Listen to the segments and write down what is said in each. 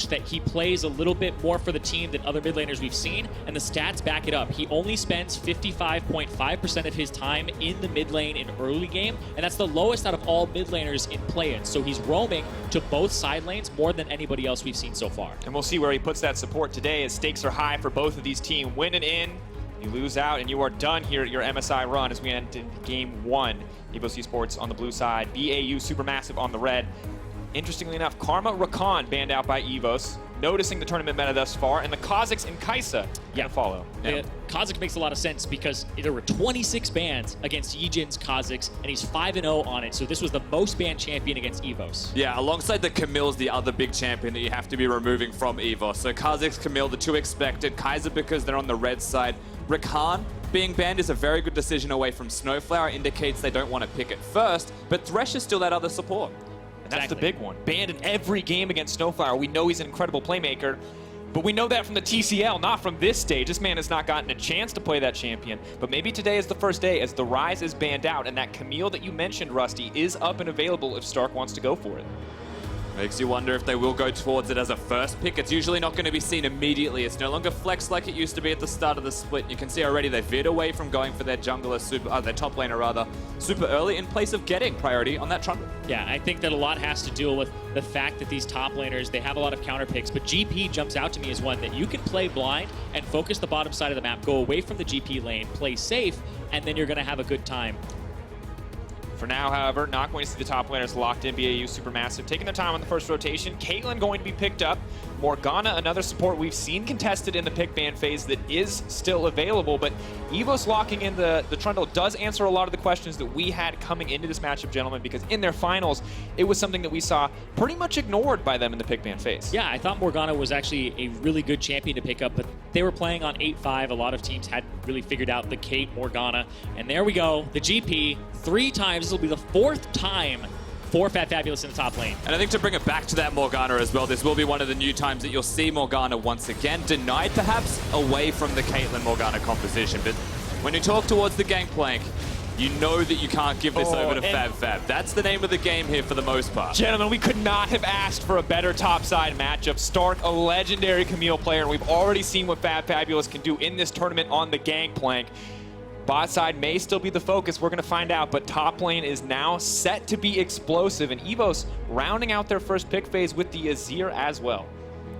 much that he plays a little bit more for the team than other mid laners we've seen, and the stats back it up. He only spends 55.5% of his time in the mid lane in early game, and that's the lowest out of all mid laners in play-in. So he's roaming to both side lanes more than anybody else we've seen so far. And we'll see where he puts that support today, as stakes are high for both of these teams. Win and in, you lose out, and you are done here at your MSI run as we end in game 1. EVOS Esports on the blue side, BAUSuperMassive on the red. Interestingly enough, Karma Rakan banned out by EVOS, noticing the tournament meta thus far, and the Kazakhs and Kai'Sa gonna follow. Yeah. Kazakh makes a lot of sense because there were 26 bans against YiJin's Kazakhs, and he's 5-0 on it, so this was the most banned champion against EVOS. Yeah, alongside the Camille's the other big champion that you have to be removing from EVOS. So Kazakhs, Camille, the two expected. Kai'Sa because they're on the red side. Rakan being banned is a very good decision away from SnowFlower, indicates they don't want to pick it first, but Thresh is still that other support. And that's the big one. Banned in every game against SnowFlower. We know he's an incredible playmaker, but we know that from the TCL, not from this stage. This man has not gotten a chance to play that champion, but maybe today is the first day as the Rise is banned out, and that Camille that you mentioned, Rusty, is up and available if Stark wants to go for it. Makes you wonder if they will go towards it as a first pick. It's usually not going to be seen immediately. It's no longer flex like it used to be at the start of the split. You can see already they veered away from going for their jungler, their top laner rather, super early in place of getting priority on that Trundle. Yeah, I think that a lot has to do with the fact that these top laners, they have a lot of counter picks, but GP jumps out to me as one that you can play blind and focus the bottom side of the map, go away from the GP lane, play safe, and then you're going to have a good time. For now, however, not going to see the top laners locked in. BAUSuperMassive taking their time on the first rotation. Caitlyn going to be picked up. Morgana, another support we've seen contested in the pick ban phase that is still available, but EVOS locking in the Trundle does answer a lot of the questions that we had coming into this matchup, gentlemen, because in their finals, it was something that we saw pretty much ignored by them in the pick ban phase. Yeah, I thought Morgana was actually a really good champion to pick up, but they were playing on 8-5. A lot of teams hadn't really figured out the Kate Morgana, and there we go, the GP, 3 times. This will be the 4th time for fabFabulous in the top lane. And I think to bring it back to that Morgana as well, this will be one of the new times that you'll see Morgana once again, denied perhaps away from the Caitlyn Morgana composition. But when you talk towards the Gangplank, you know that you can't give this over to fabFab. That's the name of the game here for the most part. Gentlemen, we could not have asked for a better topside matchup. Stark, a legendary Camille player, and we've already seen what fabFabulous can do in this tournament on the Gangplank. Bot side may still be the focus, we're going to find out, but top lane is now set to be explosive, and EVOS rounding out their first pick phase with the Azir as well.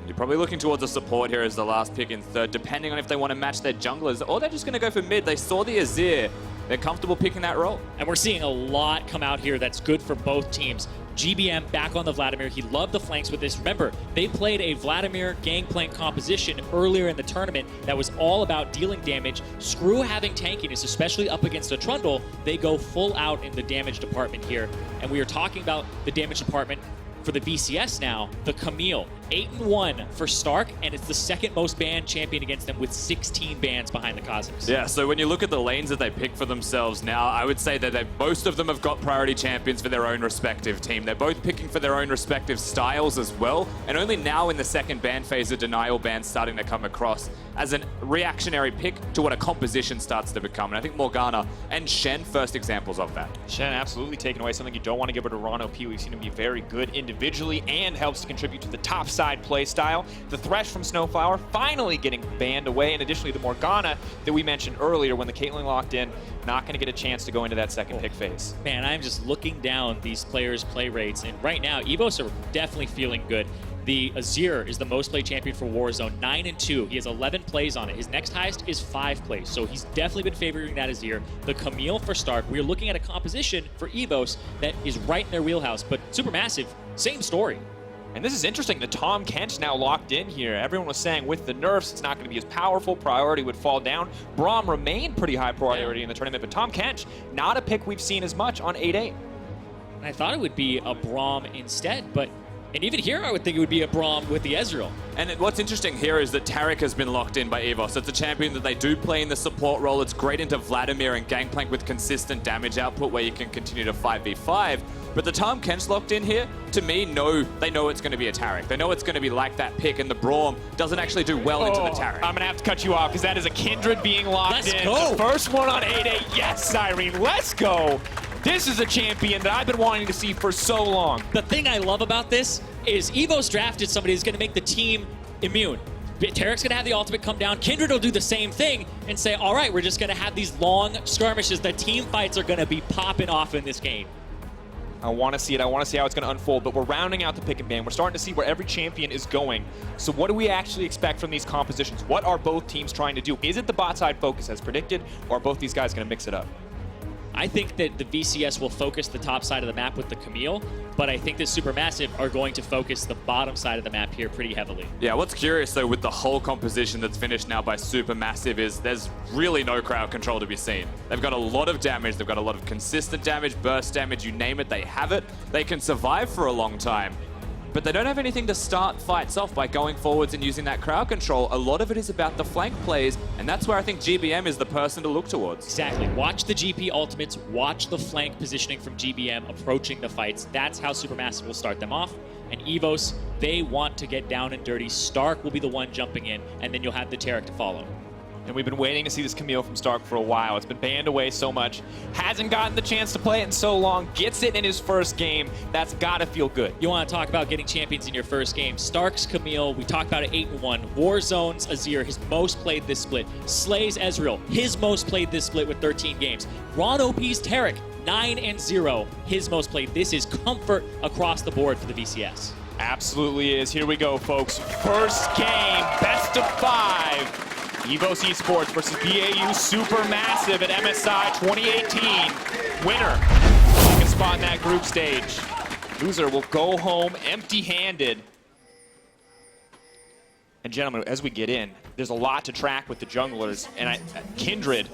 You're probably looking towards a support here as the last pick in third, depending on if they want to match their junglers, or they're just going to go for mid. They saw the Azir. They're comfortable picking that role. And we're seeing a lot come out here that's good for both teams. GBM back on the Vladimir. He loved the flanks with this. Remember, they played a Vladimir Gangplank composition earlier in the tournament that was all about dealing damage. Screw having tankiness, especially up against a Trundle. They go full out in the damage department here. And we are talking about the damage department for the BCS now, the Camille. 8-1 for Stark, and it's the 2nd most banned champion against them with 16 bans behind the Kazakhs. Yeah, so when you look at the lanes that they pick for themselves now, I would say that most of them have got priority champions for their own respective team. They're both picking for their own respective styles as well, and only now in the 2nd ban phase are denial bans starting to come across as a reactionary pick to what a composition starts to become. And I think Morgana and Shen first examples of that. Shen absolutely taking away something you don't want to give her to RonOP. We've seen him be very good individually and helps to contribute to the top side play style. The Thresh from SnowFlower finally getting banned away, and additionally the Morgana that we mentioned earlier when the Caitlyn locked in, not going to get a chance to go into that 2nd pick phase. Man, I'm just looking down these players' play rates, and right now EVOS are definitely feeling good. The Azir is the most played champion for Warzone, 9-2. He has 11 plays on it. His next highest is 5 plays, so he's definitely been favoring that Azir. The Camille for Stark, we're looking at a composition for EVOS that is right in their wheelhouse, but SuperMassive, same story. And this is interesting, the Tahm Kench now locked in here. Everyone was saying with the nerfs, it's not going to be as powerful, priority would fall down. Braum remained pretty high priority in the tournament, but Tahm Kench, not a pick we've seen as much on 8-8. And I thought it would be a Braum instead, but and even here, I would think it would be a Braum with the Ezreal. And what's interesting here is that Taric has been locked in by EVOS. It's a champion that they do play in the support role. It's great into Vladimir and Gangplank with consistent damage output where you can continue to 5v5. But the Tahm Kench locked in here, to me, they know it's going to be a Taric. They know it's going to be like that pick, and the Braum doesn't actually do well into the Taric. I'm going to have to cut you off because that is a Kindred being locked in. Let's go. The first one on 8-8. Yes, Zirene, let's go. This is a champion that I've been wanting to see for so long. The thing I love about this is EVOS drafted somebody who's going to make the team immune. Taric's going to have the ultimate come down. Kindred will do the same thing and say, all right, we're just going to have these long skirmishes. The team fights are going to be popping off in this game. I want to see it. I want to see how it's going to unfold, but we're rounding out the pick and ban. We're starting to see where every champion is going. So what do we actually expect from these compositions? What are both teams trying to do? Is it the bot side focus as predicted, or are both these guys going to mix it up? I think that the VCS will focus the top side of the map with the Camille, but I think that SuperMassive are going to focus the bottom side of the map here pretty heavily. Yeah, what's curious though with the whole composition that's finished now by SuperMassive is there's really no crowd control to be seen. They've got a lot of damage, they've got a lot of consistent damage, burst damage, you name it, they have it. They can survive for a long time. But they don't have anything to start fights off by going forwards and using that crowd control. A lot of it is about the flank plays, and that's where I think GBM is the person to look towards. Exactly. Watch the GP ultimates, watch the flank positioning from GBM approaching the fights. That's how SuperMassive will start them off. And EVOS, they want to get down and dirty. Stark will be the one jumping in, and then you'll have the Taric to follow. And we've been waiting to see this Camille from Stark for a while. It's been banned away so much. Hasn't gotten the chance to play it in so long. Gets it in his first game. That's gotta feel good. You want to talk about getting champions in your first game. Stark's Camille, we talked about it 8-1. Warzone's Azir, his most played this split. Slay's Ezreal, his most played this split with 13 games. RonOP's Taric, 9-0, his most played. This is comfort across the board for the VCS. Absolutely is. Here we go, folks. First game, best of 5. EVOS Esports versus BAUSuperMassive at MSI 2018. Winner, second spot in that group stage. Loser will go home empty-handed. And gentlemen, as we get in, there's a lot to track with the junglers. And Kindred,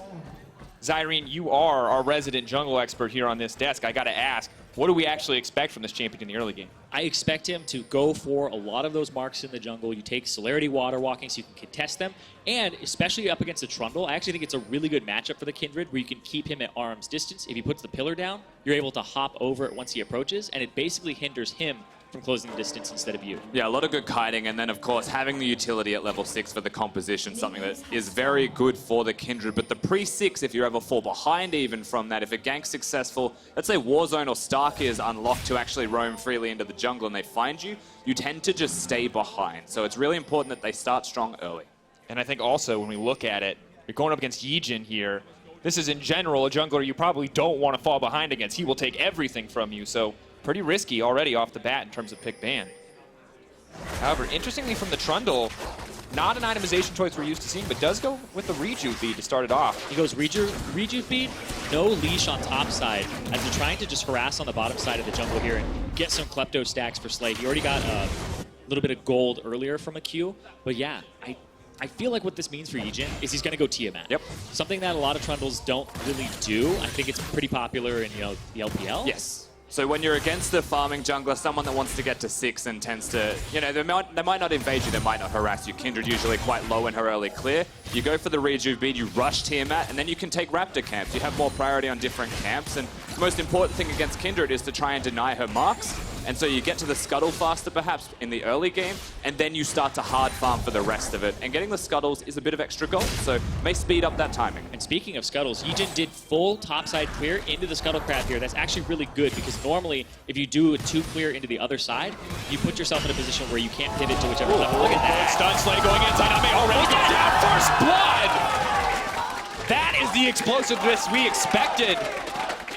Zirene, you are our resident jungle expert here on this desk. I gotta ask, what do we actually expect from this champion in the early game? I expect him to go for a lot of those marks in the jungle. You take Celerity Water Walking so you can contest them, and especially up against the Trundle, I actually think it's a really good matchup for the Kindred where you can keep him at arm's distance. If he puts the pillar down, you're able to hop over it once he approaches, and it basically hinders him from closing the distance instead of you. Yeah, a lot of good kiting, and then of course having the utility at level 6 for the composition, something that is very good for the Kindred. But the pre-6, if you ever fall behind even from that, if a gank's successful, let's say Warzone or Stark is unlocked to actually roam freely into the jungle and they find you, you tend to just stay behind. So it's really important that they start strong early. And I think also when we look at it, you're going up against YiJin here. This is in general a jungler you probably don't want to fall behind against. He will take everything from you, so pretty risky already off the bat in terms of pick ban. However, interestingly from the Trundle, not an itemization choice we're used to seeing, but does go with the Reju feed to start it off. He goes Reju feed, no leash on top side, as they're trying to just harass on the bottom side of the jungle here and get some Klepto stacks for Slay. He already got a little bit of gold earlier from a Q, but yeah, I feel like what this means for YiJin is he's going to go Tiamat. Yep. Something that a lot of Trundles don't really do. I think it's pretty popular in the LPL. Yes. So when you're against the farming jungler, someone that wants to get to 6 and tends to, they might not invade you, they might not harass you. Kindred usually quite low in her early clear. You go for the Reju bead, you rush Tiamat, and then you can take Raptor camps. You have more priority on different camps, and the most important thing against Kindred is to try and deny her marks. And so you get to the scuttle faster perhaps in the early game, and then you start to hard farm for the rest of it. And getting the scuttles is a bit of extra gold, so may speed up that timing. And speaking of scuttles, YiJin did full topside clear into the scuttle crab here. That's actually really good because normally if you do a 2 clear into the other side, you put yourself in a position where you can't pivot to whichever level. Look at that. Stun Slay going inside on me already. First blood! That is the explosiveness we expected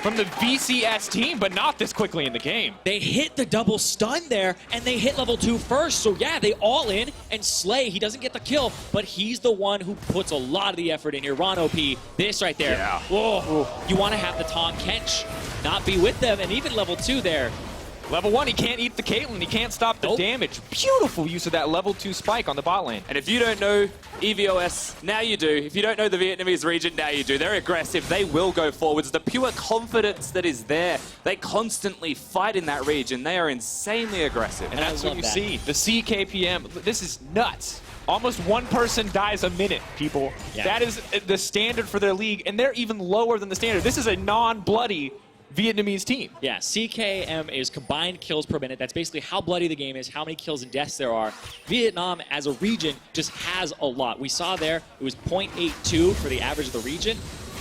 from the VCS team, but not this quickly in the game. They hit the double stun there, and they hit level 2 first. So yeah, they all in, and Slay, he doesn't get the kill, but he's the one who puts a lot of the effort in here. RonOP, this right there. Yeah. Whoa. You want to have the Tahm Kench not be with them, and even level 2 there. Level 1, he can't eat the Caitlyn. He can't stop the damage. Beautiful use of that level 2 spike on the bot lane. And if you don't know EVOS, now you do. If you don't know the Vietnamese region, now you do. They're aggressive. They will go forwards. The pure confidence that is there. They constantly fight in that region. They are insanely aggressive. And that's what you see. The CKPM. This is nuts. Almost one person dies a minute, people. Yeah. That is the standard for their league, and they're even lower than the standard. This is a non-bloody Vietnamese team. Yeah, CKM is combined kills per minute. That's basically how bloody the game is, how many kills and deaths there are. Vietnam, as a region, just has a lot. We saw there, it was 0.82 for the average of the region.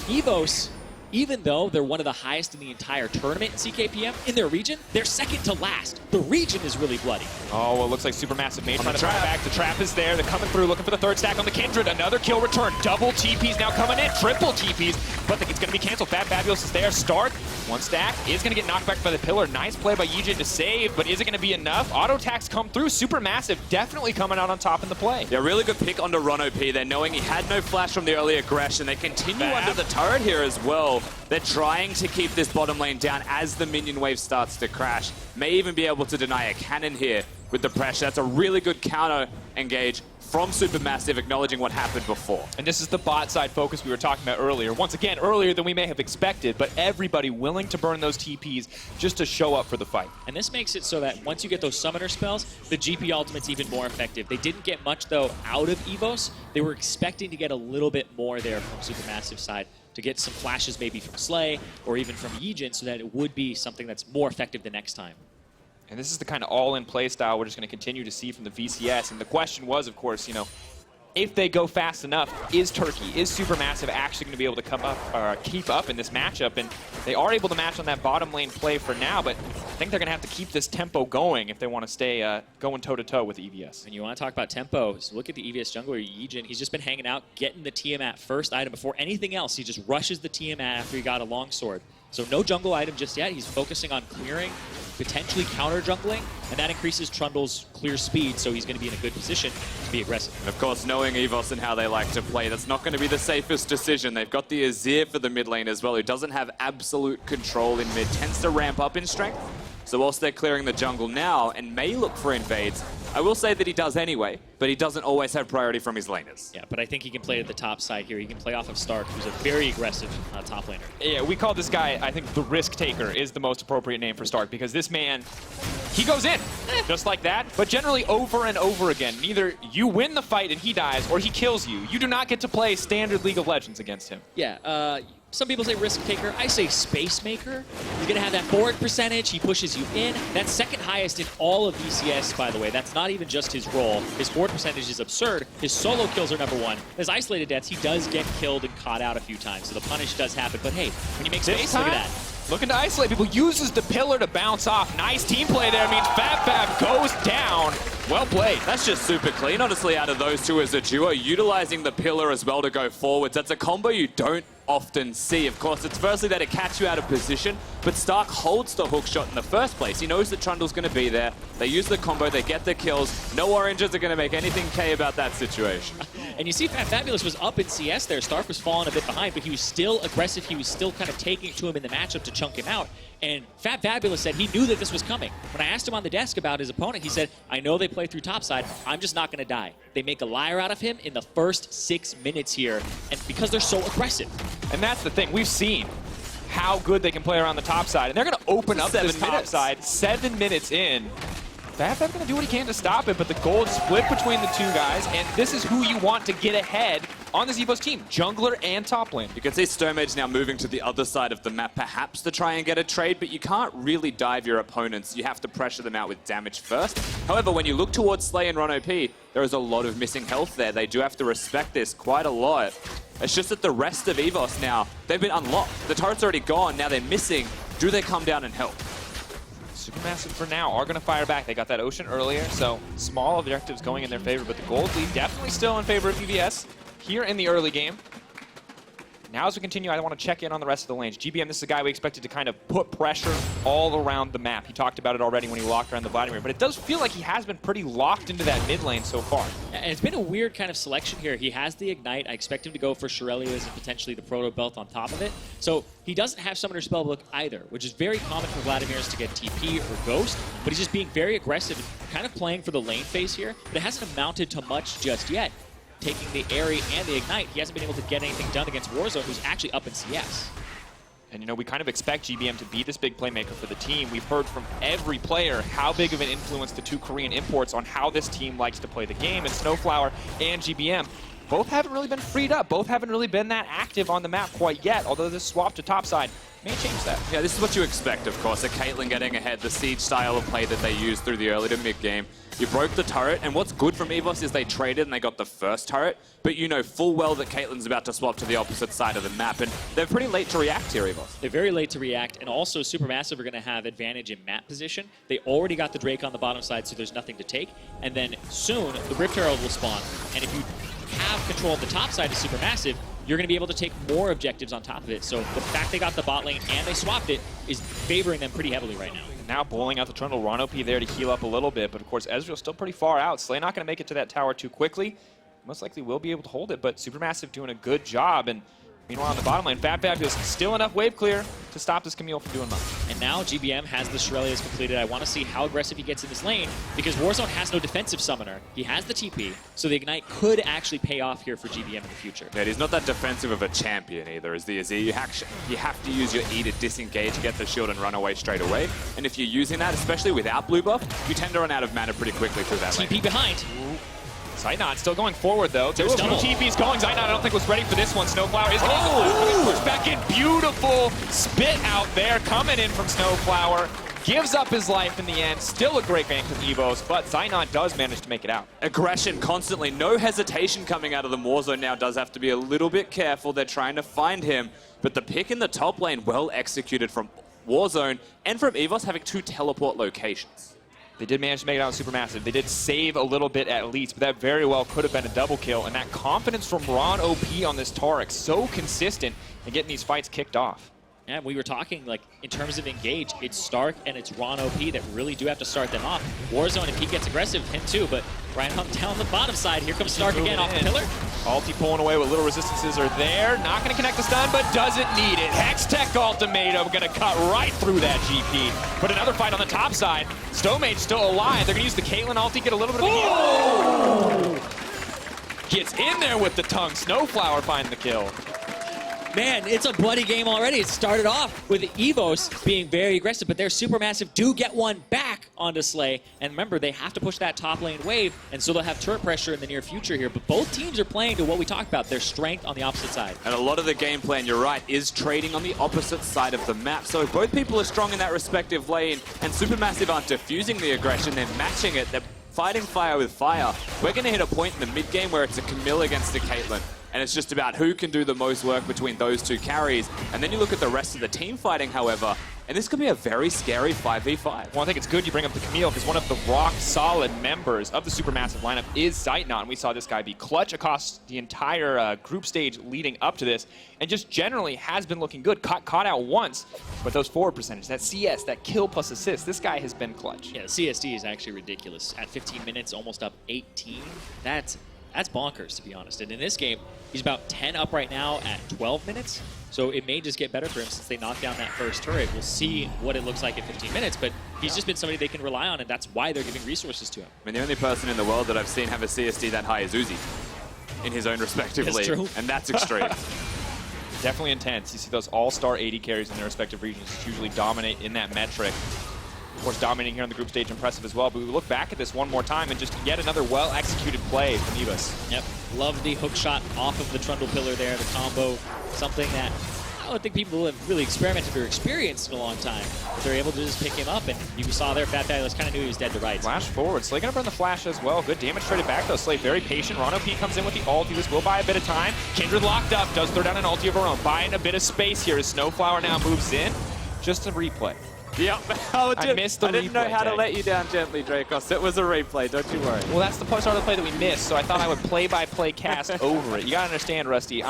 EVOS, even though they're one of the highest in the entire tournament in CKPM in their region, they're second to last. The region is really bloody. Oh, well, it looks like SuperMassive may try to try back. The trap is there. They're coming through, looking for the third stack on the Kindred. Another kill return. Double TPs now coming in. Triple TPs, but it's going to be canceled. fabFabulous is there. Start. One stack is going to get knocked back by the pillar. Nice play by YiJin to save, but is it going to be enough? Auto attacks come through. SuperMassive definitely coming out on top in the play. Yeah, really good pick onto RonOP. They're knowing he had no flash from the early aggression. They continue under the turret here as well. They're trying to keep this bottom lane down as the minion wave starts to crash. May even be able to deny a cannon here with the pressure. That's a really good counter engage from SuperMassive, acknowledging what happened before. And this is the bot side focus we were talking about earlier. Once again, earlier than we may have expected, but everybody willing to burn those TPs just to show up for the fight. And this makes it so that once you get those summoner spells, the GP ultimate's even more effective. They didn't get much, though, out of EVOS. They were expecting to get a little bit more there from SuperMassive side, to get some flashes maybe from Slay or even from YiJin, so that it would be something that's more effective the next time. And this is the kind of all-in play style we're just going to continue to see from the VCS. And the question was, of course, you know, if they go fast enough, is SuperMassive actually going to be able to come up or keep up in this matchup? And they are able to match on that bottom lane play for now, but I think they're going to have to keep this tempo going if they want to stay going toe-to-toe with EVS. And you want to talk about tempo, so look at the EVS jungler, YiJin. He's just been hanging out, getting the Tiamat first item before anything else. He just rushes the Tiamat after he got a longsword. So no jungle item just yet. He's focusing on clearing, potentially counter jungling, and that increases Trundle's clear speed, so he's going to be in a good position to be aggressive. And of course, knowing EVOS and how they like to play, that's not going to be the safest decision. They've got the Azir for the mid lane as well, who doesn't have absolute control in mid, tends to ramp up in strength. So whilst they're clearing the jungle now and may look for invades, I will say that he does anyway, but he doesn't always have priority from his laners. Yeah, but I think he can play at the top side here. He can play off of Stark, who's a very aggressive top laner. Yeah, we call this guy, I think, the risk taker is the most appropriate name for Stark, because this man, he goes in, just like that, but generally over and over again. Either you win the fight and he dies, or he kills you. You do not get to play standard League of Legends against him. Yeah, some people say risk taker. I say space maker. He's going to have that forward percentage. He pushes you in. That's second highest in all of VCS, by the way. That's not even just his role. His forward percentage is absurd. His solo kills are number one. His isolated deaths, he does get killed and caught out a few times, so the punish does happen. But hey, when you make space, look at that. Looking to isolate people, uses the pillar to bounce off. Nice team play there. Means fabFab goes down. Well played. That's just super clean, honestly, out of those two as a duo, utilizing the pillar as well to go forwards. That's a combo you don't often see. Of course, it's firstly that it catch you out of position, but Stark holds the hook shot in the first place. He knows that Trundle's going to be there. They use the combo, they get the kills. No oranges are going to make anything K about that situation. And you see fabFabulous was up in CS there. Stark was falling a bit behind, but he was still aggressive. He was still kind of taking it to him in the matchup to chunk him out. And fabFabulous said he knew that this was coming. When I asked him on the desk about his opponent, he said, I know they play through topside. I'm just not going to die. They make a liar out of him in the first 6 minutes here, and because they're so aggressive. And that's the thing. We've seen how good they can play around the top side, and they're going to open up this top side 7 minutes in. fabFab's going to do what he can to stop it, but the gold split between the two guys, and this is who you want to get ahead on this EVOS team, jungler and top lane. You can see Stomaged now moving to the other side of the map, perhaps to try and get a trade, but you can't really dive your opponents. You have to pressure them out with damage first. However, when you look towards Slay and RonOP, there is a lot of missing health there. They do have to respect this quite a lot. It's just that the rest of EVOS now, they've been unlocked. The turret's already gone, now they're missing. Do they come down and help? SuperMassive for now are going to fire back. They got that Ocean earlier, so small objectives going in their favor, but the gold lead definitely still in favor of EVS here in the early game. Now as we continue, I want to check in on the rest of the lanes. GBM, this is a guy we expected to kind of put pressure all around the map. He talked about it already when he walked around the Vladimir, but it does feel like he has been pretty locked into that mid lane so far. And it's been a weird kind of selection here. He has the Ignite. I expect him to go for Shurelya's and potentially the Proto Belt on top of it. So he doesn't have Summoner Spellbook either, which is very common for Vladimirs to get TP or Ghost, but he's just being very aggressive and kind of playing for the lane phase here, but it hasn't amounted to much just yet. Taking the Airy and the Ignite, he hasn't been able to get anything done against Warzone, who's actually up in CS. And, you know, we kind of expect GBM to be this big playmaker for the team. We've heard from every player how big of an influence the two Korean imports on how this team likes to play the game, and SnowFlower and GBM. both haven't really been freed up. Both haven't really been that active on the map quite yet, although this swap to topside may change that. Yeah, this is what you expect, of course. A Caitlyn getting ahead, the siege style of play that they used through the early to mid game. You broke the turret, and what's good from EVOS is they traded and they got the first turret, but you know full well that Caitlyn's about to swap to the opposite side of the map, and they're pretty late to react here, EVOS. They're very late to react, and also SuperMassive are going to have advantage in map position. They already got the Drake on the bottom side, so there's nothing to take, and then soon the Rift Herald will spawn, and if you have control of the top side of SuperMassive, you're going to be able to take more objectives on top of it. So the fact they got the bot lane and they swapped it is favoring them pretty heavily right now. Now bowling out the Trundle, RonOP there to heal up a little bit, but of course Ezreal's still pretty far out. Slay not going to make it to that tower too quickly. Most likely will be able to hold it, but SuperMassive doing a good job. And meanwhile on the bottom lane, fabFabulous still enough wave clear to stop this Camille from doing much. And now GBM has the Shurelya's completed. I want to see how aggressive he gets in this lane because Warzone has no defensive summoner. He has the TP, so the Ignite could actually pay off here for GBM in the future. Yeah, he's not that defensive of a champion either, is the Azir. You have to use your E to disengage, get the shield, and run away straight away. And if you're using that, especially without blue buff, you tend to run out of mana pretty quickly through that lane. TP behind. Zeitnot still going forward though. There's double. TP's going. Zeitnot I don't think was ready for this one. SnowFlower is going to push back in. Beautiful spit out there coming in from SnowFlower. Gives up his life in the end. Still a great gank from EVOS, but Zeitnot does manage to make it out. Aggression constantly. No hesitation coming out of the Warzone now. Does have to be a little bit careful. They're trying to find him. But the pick in the top lane, well executed from Warzone and from EVOS having 2 teleport locations. They did manage to make it out with SuperMassive. They did save a little bit at least, but that very well could have been a double kill. And that confidence from RonOP on this Taric, so consistent in getting these fights kicked off. Yeah, we were talking, like, in terms of engage, it's Stark and it's RonOP that really do have to start them off. Warzone, if he gets aggressive, him too, but right up down the bottom side, here comes Stark again off the pillar. Ulti pulling away with little resistances are there. Not going to connect the stun, but doesn't need it. Hextech ultimatum going to cut right through that GP. But another fight on the top side. Stomaged still alive. They're going to use the Caitlyn ulti, get a little bit of a heal. Gets in there with the tongue. SnowFlower finding the kill. Man, it's a bloody game already. It started off with EVOS being very aggressive, but their SuperMassive do get one back onto Slay. And remember, they have to push that top lane wave, and so they'll have turret pressure in the near future here. But both teams are playing to what we talked about, their strength on the opposite side. And a lot of the game plan, you're right, is trading on the opposite side of the map. So both people are strong in that respective lane, and SuperMassive aren't diffusing the aggression, they're matching it. They're fighting fire with fire. We're going to hit a point in the mid game where it's a Camille against a Caitlyn. And it's just about who can do the most work between those 2 carries. And then you look at the rest of the team fighting, however, and this could be a very scary 5v5. Well, I think it's good you bring up the Camille because one of the rock-solid members of the SuperMassive lineup is Zeitnot, and we saw this guy be clutch across the entire group stage leading up to this, and just generally has been looking good. Caught out once, but those forward percentage, that CS, that kill plus assist, this guy has been clutch. Yeah, the CSD is actually ridiculous. At 15 minutes, almost up 18. That's bonkers, to be honest. And in this game, he's about 10 up right now at 12 minutes. So it may just get better for him since they knocked down that first turret. We'll see what it looks like at 15 minutes, but he's just been somebody they can rely on, and that's why they're giving resources to him. I mean, the only person in the world that I've seen have a CSD that high is Uzi in his own respective league. True. And that's extreme. Definitely intense. You see those all-star 80 carries in their respective regions usually dominate in that metric. Of course, dominating here on the group stage, impressive as well. But we look back at this one more time and just yet another well-executed play from EVOS. Yep, love the hook shot off of the Trundle pillar there, the combo, something that I don't think people have really experimented or experienced in a long time. But they're able to just pick him up, and you saw there, fabFabulous kind of knew he was dead to rights. Flash forward. Slay gonna burn the flash as well. Good damage traded back though. Slay very patient. RonOP comes in with the ulti. This will buy a bit of time. Kindred locked up, does throw down an ulti of her own. Buying a bit of space here as SnowFlower now moves in. Just a replay. Yep. I missed the replay. I didn't know how to let you down gently, Drakos. It was a replay, don't you worry. Well, that's the part of the play that we missed, so I thought I would play-by-play cast over it. You gotta understand, Rusty,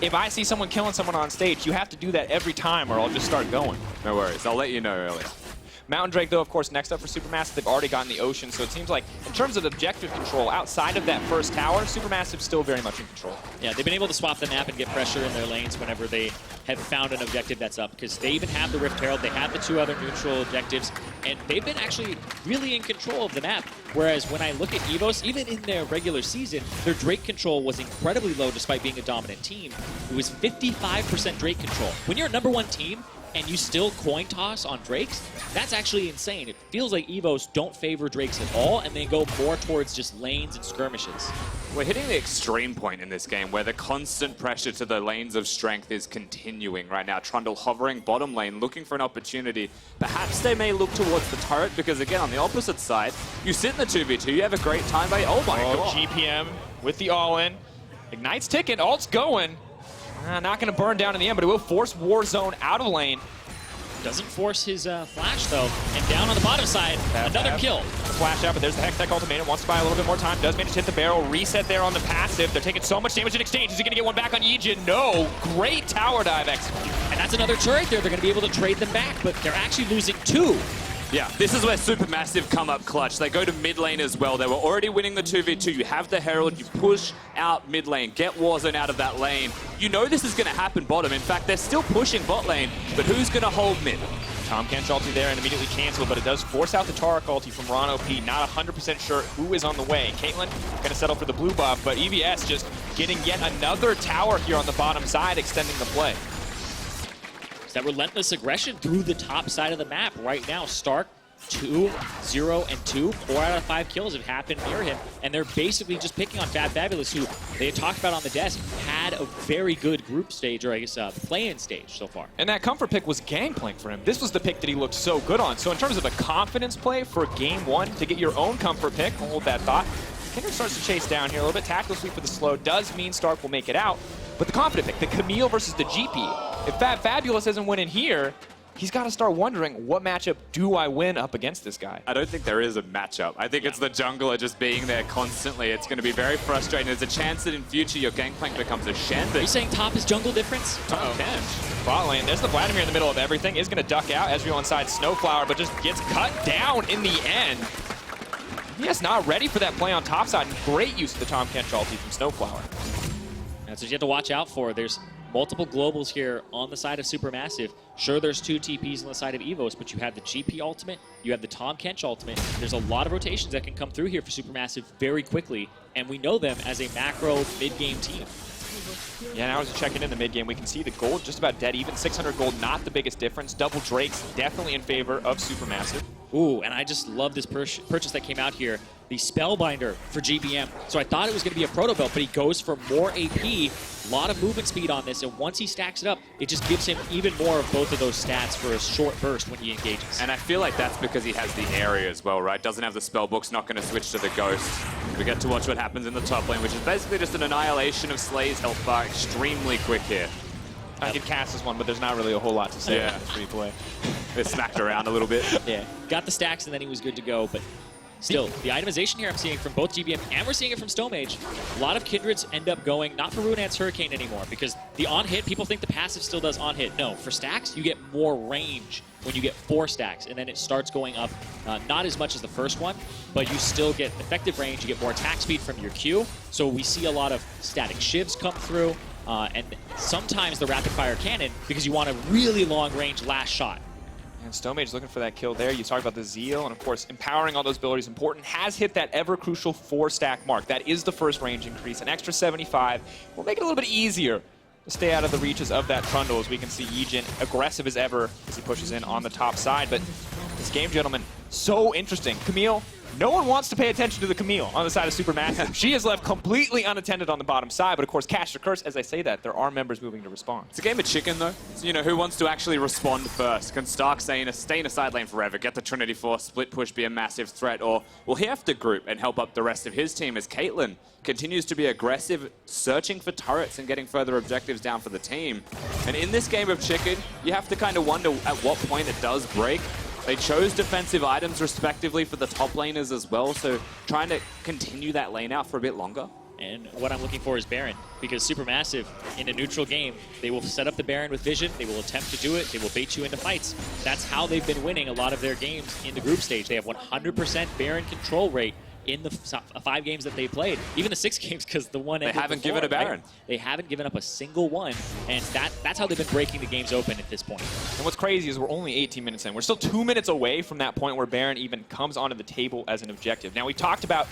if I see someone killing someone on stage, you have to do that every time or I'll just start going. No worries, I'll let you know early. Mountain Drake, though, of course, next up for SuperMassive, they've already gotten the Ocean, so it seems like in terms of objective control, outside of that first tower, SuperMassive's still very much in control. Yeah, they've been able to swap the map and get pressure in their lanes whenever they have found an objective that's up, because they even have the Rift Herald, they have the 2 other neutral objectives, and they've been actually really in control of the map. Whereas when I look at EVOS, even in their regular season, their Drake control was incredibly low despite being a dominant team. It was 55% Drake control. When you're a #1 team, and you still coin toss on Drakes, that's actually insane. It feels like EVOS don't favor Drakes at all, and they go more towards just lanes and skirmishes. We're hitting the extreme point in this game where the constant pressure to the lanes of strength is continuing right now. Trundle hovering bottom lane, looking for an opportunity. Perhaps they may look towards the turret because, again, on the opposite side, you sit in the 2v2, you have a great time by, oh my god. GPM with the all-in. Ignite's ticking, ult's going. Not going to burn down in the end, but it will force Warzone out of lane. Doesn't force his flash, though. And down on the bottom side, another kill. Flash out, but there's the Hextech ultimatum. Wants to buy a little bit more time. Does manage to hit the barrel. Reset there on the passive. They're taking so much damage in exchange. Is he going to get one back on YiJin? No. Great tower dive execution. And that's another turret there. They're going to be able to trade them back, but they're actually losing 2. Yeah, this is where SuperMassive come up clutch. They go to mid lane as well. They were already winning the 2v2. You have the Herald, you push out mid lane, get Warzone out of that lane. You know this is going to happen bottom. In fact, they're still pushing bot lane, but who's going to hold mid? Tahm Kench ulti there and immediately canceled, but it does force out the Taric ulti from RonOP. Not 100% sure who is on the way. Caitlyn going to settle for the blue buff, but EVS just getting yet another tower here on the bottom side, extending the play. That relentless aggression through the top side of the map right now. Stark, 2, 0, and 2. 4 out of 5 kills have happened near him, and they're basically just picking on fabFabulous, who they had talked about on the desk, had a very good group stage, or I guess play-in stage so far. And that comfort pick was Gangplank for him. This was the pick that he looked so good on. So in terms of a confidence play for game 1, to get your own comfort pick, hold that thought. Kindred starts to chase down here a little bit. Tactical sweep for the slow does mean Stark will make it out. But the confident pick, the Camille versus the GP. If fabFabulous isn't winning here, he's got to start wondering, what matchup do I win up against this guy? I don't think there is a matchup. I think it's the jungler just being there constantly. It's going to be very frustrating. There's a chance that in future your Gangplank becomes a Shen. Are you saying top is jungle difference? Tahm Kench. Bot lane, there's the Vladimir in the middle of everything. Is going to duck out. Ezreal inside SnowFlower, but just gets cut down in the end. EVS not ready for that play on top side. Great use of the Tahm Kench ulti from SnowFlower. That's what you have to watch out for. There's multiple globals here on the side of SuperMassive. Sure, there's 2 TPs on the side of EVOS, but you have the GP ultimate, you have the Tahm Kench ultimate. There's a lot of rotations that can come through here for SuperMassive very quickly, and we know them as a macro mid-game team. Yeah, now as we check in the mid-game, we can see the gold just about dead even. 600 gold, not the biggest difference. Double Drakes, definitely in favor of SuperMassive. Ooh, and I just love this purchase that came out here. The Spellbinder for GBM. So I thought it was going to be a proto belt, but he goes for more AP, a lot of movement speed on this, and once he stacks it up, it just gives him even more of both of those stats for a short burst when he engages. And I feel like that's because he has the area as well, right? Doesn't have the spellbooks, not going to switch to the Ghost. We get to watch what happens in the top lane, which is basically just an annihilation of Slay's health bar extremely quick here. I could cast this one, but there's not really a whole lot to say on this replay. They're smacked around a little bit. Yeah, got the stacks and then he was good to go, but still, the itemization here I'm seeing from both GBM and we're seeing it from Stomaged. A lot of Kindreds end up going, not for RunOP's Hurricane anymore, because the on-hit, people think the passive still does on-hit. No, for stacks, you get more range when you get 4 stacks, and then it starts going up, not as much as the first one, but you still get effective range, you get more attack speed from your Q, so we see a lot of static shivs come through, and sometimes the rapid-fire cannon, because you want a really long-range last shot. And Stomaged looking for that kill there. You talk about the Zeal, and of course, empowering all those abilities important. Has hit that ever-crucial 4-stack mark. That is the first range increase. An extra 75 will make it a little bit easier to stay out of the reaches of that Trundle, as we can see YiJin aggressive as ever as he pushes in on the top side. But this game, gentlemen, so interesting. Camille, no one wants to pay attention to the Camille on the side of SuperMassive. She is left completely unattended on the bottom side, but of course, Cash or Curse, as I say that, there are members moving to respond. It's a game of chicken, though. So, you know, who wants to actually respond first? Can Stark stay in a side lane forever, get the Trinity Force, split push, be a massive threat, or will he have to group and help up the rest of his team as Caitlyn continues to be aggressive, searching for turrets and getting further objectives down for the team? And in this game of chicken, you have to kind of wonder at what point it does break. They chose defensive items respectively for the top laners as well, so trying to continue that lane out for a bit longer. And what I'm looking for is Baron, because SuperMassive, in a neutral game, they will set up the Baron with vision, they will attempt to do it, they will bait you into fights. That's how they've been winning a lot of their games in the group stage. They have 100% Baron control rate, in the 5 games that they played, even the 6 games, because the one they haven't given a Baron. Right? They haven't given up a single one, and that's how they've been breaking the games open at this point. And what's crazy is we're only 18 minutes in. We're still 2 minutes away from that point where Baron even comes onto the table as an objective. Now, we talked about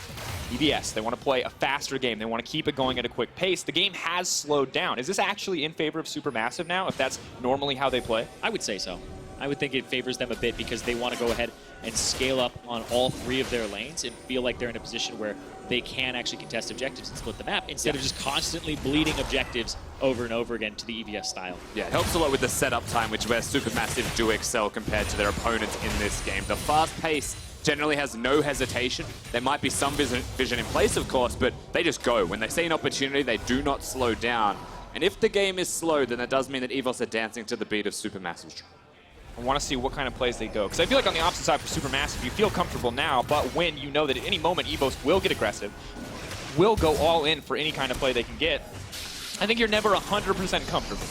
EVS. They want to play a faster game. They want to keep it going at a quick pace. The game has slowed down. Is this actually in favor of SuperMassive now, if that's normally how they play? I would say so. I would think it favors them a bit because they want to go ahead and scale up on all 3 of their lanes and feel like they're in a position where they can actually contest objectives and split the map instead of just constantly bleeding objectives over and over again to the EVS style. Yeah, it helps a lot with the setup time, which where SuperMassive do excel compared to their opponents in this game. The fast pace generally has no hesitation. There might be some vision in place, of course, but they just go. When they see an opportunity, they do not slow down. And if the game is slow, then that does mean that EVOS are dancing to the beat of SuperMassive. I want to see what kind of plays they go. Because I feel like on the opposite side for SuperMassive, you feel comfortable now, but when you know that at any moment EVOS will get aggressive, will go all in for any kind of play they can get, I think you're never 100% comfortable.